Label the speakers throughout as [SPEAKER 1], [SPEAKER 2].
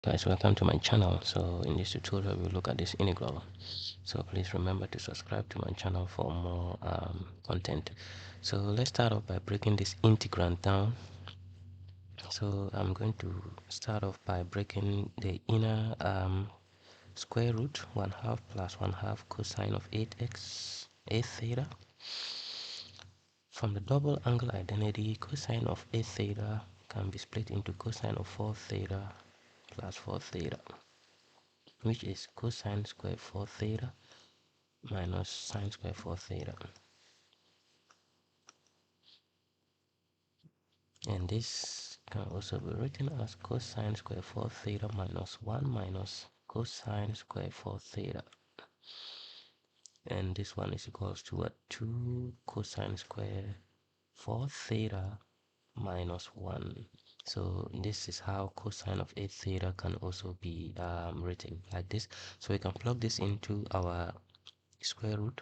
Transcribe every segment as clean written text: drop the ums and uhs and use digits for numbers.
[SPEAKER 1] Guys, welcome to my channel. So in this tutorial we'll look at this integral. So please remember to subscribe to my channel for more content. So let's start off by breaking this integrand down. So I'm going to start off by breaking the inner square root 1/2 plus 1/2 cosine of 8x a theta. From the double angle identity, cosine of a theta can be split into cosine of 4 theta plus 4 theta, which is cosine square 4 theta minus sine square 4 theta. And this can also be written as cosine square 4 theta minus 1 minus cosine square 4 theta. And this one is equals to what? 2 cosine square 4 theta minus 1. So this is how cosine of a theta can also be written like this. So we can plug this into our square root.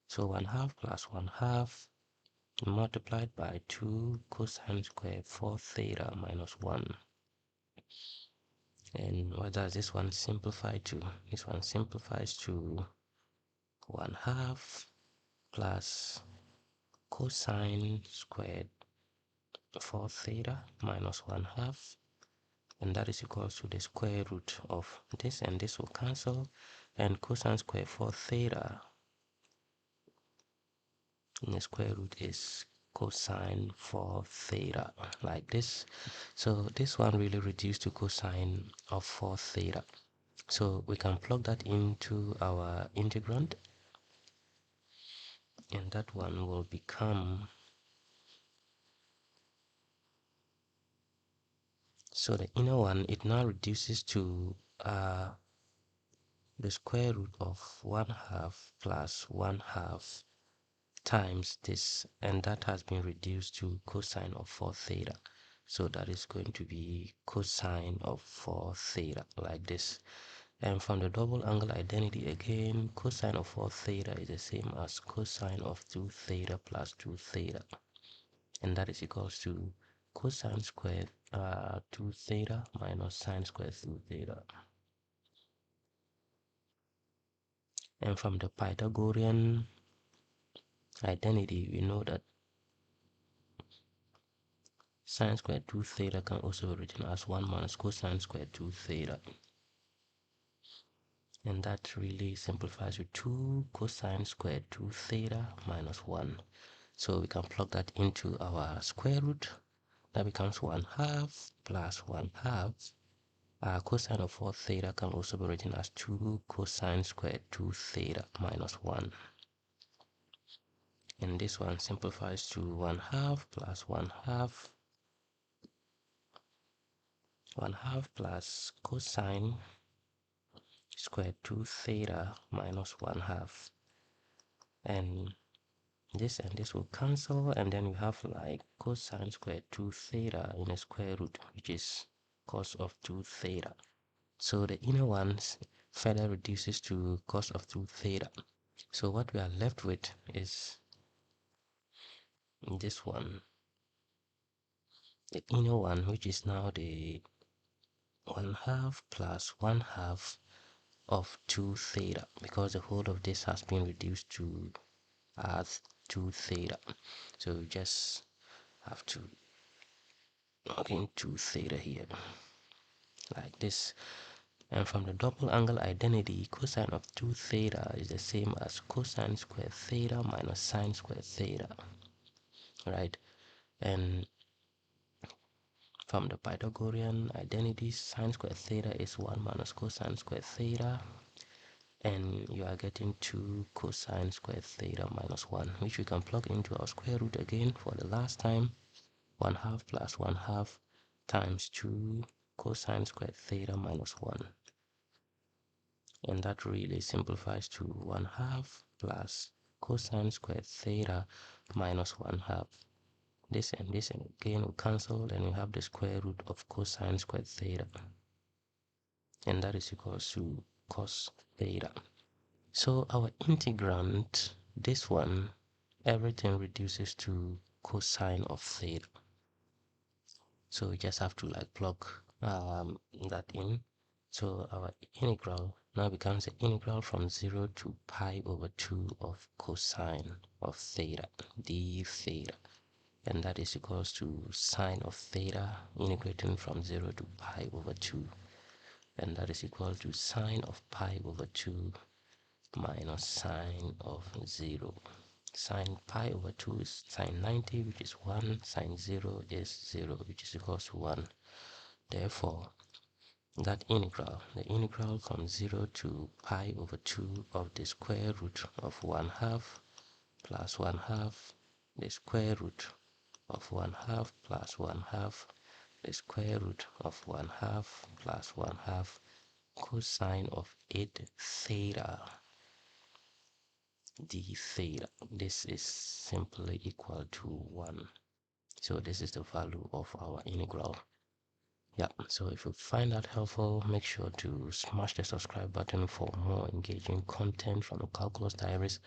[SPEAKER 1] So 1/2 plus 1/2 multiplied by 2 cosine square 4 theta minus 1. And what does this one simplify to? This one simplifies to 1/2 plus cosine squared 4 theta minus 1/2, and that is equals to the square root of this, and this will cancel, and cosine square 4 theta in the square root is cosine 4 theta, like this. So this one really reduced to cosine of 4 theta. So we can plug that into our integrand, and that one will become, so the inner one, it now reduces to the square root of 1/2 plus 1/2 times this, and that has been reduced to cosine of 4 theta. So that is going to be cosine of 4 theta, like this. And from the double angle identity again, cosine of 4 theta is the same as cosine of 2 theta plus 2 theta, and that is equals to cosine squared 2 theta minus sine squared 2 theta. And from the Pythagorean identity, we know that sine squared 2 theta can also be written as 1 minus cosine squared 2 theta. And that really simplifies to 2 cosine squared 2 theta minus 1. So we can plug that into our square root. That becomes 1/2 plus 1/2. Cosine of 4 theta can also be written as 2 cosine squared 2 theta minus 1. And this one simplifies to 1/2 plus 1/2. 1/2 plus cosine squared 2 theta minus 1/2. And this will cancel, and then we have like cosine squared 2 theta in a square root, which is cos of 2 theta. So the inner ones further reduces to cos of 2 theta. So what we are left with is this one, the inner one, which is now the 1/2 plus 1/2 of 2 theta, because the whole of this has been reduced to 2 theta. So we just have to log in 2 theta here, like this. And from the double angle identity, cosine of 2 theta is the same as cosine squared theta minus sine squared theta, right? And from the Pythagorean identity, sine squared theta is 1 minus cosine squared theta, and you are getting 2 cosine squared theta minus 1, which we can plug into our square root again for the last time. 1/2 plus 1/2 times 2 cosine squared theta minus 1. And that really simplifies to 1/2 plus cosine squared theta minus 1/2. This and this and again will cancel, and we have the square root of cosine squared theta, and that is equals to cos theta. So our integrand, this one, everything reduces to cosine of theta. So we just have to like plug that in. So our integral now becomes the integral from 0 to pi over 2 of cosine of theta, d theta. And that is equals to sine of theta integrating from 0 to pi over 2. And that is equal to sine of pi over 2 minus sine of 0. Sine pi over 2 is sine 90, which is 1. Sine 0 is 0, which is equals to 1. Therefore, that integral, the integral from 0 to pi over 2 of the square root of 1 half plus 1 half, the square root of 1 half plus 1 half, the square root of 1 half plus 1 half, cosine of 8 theta d theta. This is simply equal to 1. So this is the value of our integral. Yeah, so if you find that helpful, make sure to smash the subscribe button for more engaging content from the Calculus Diaries.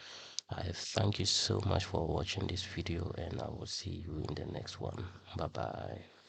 [SPEAKER 1] I thank you so much for watching this video, and I will see you in the next one. Bye bye.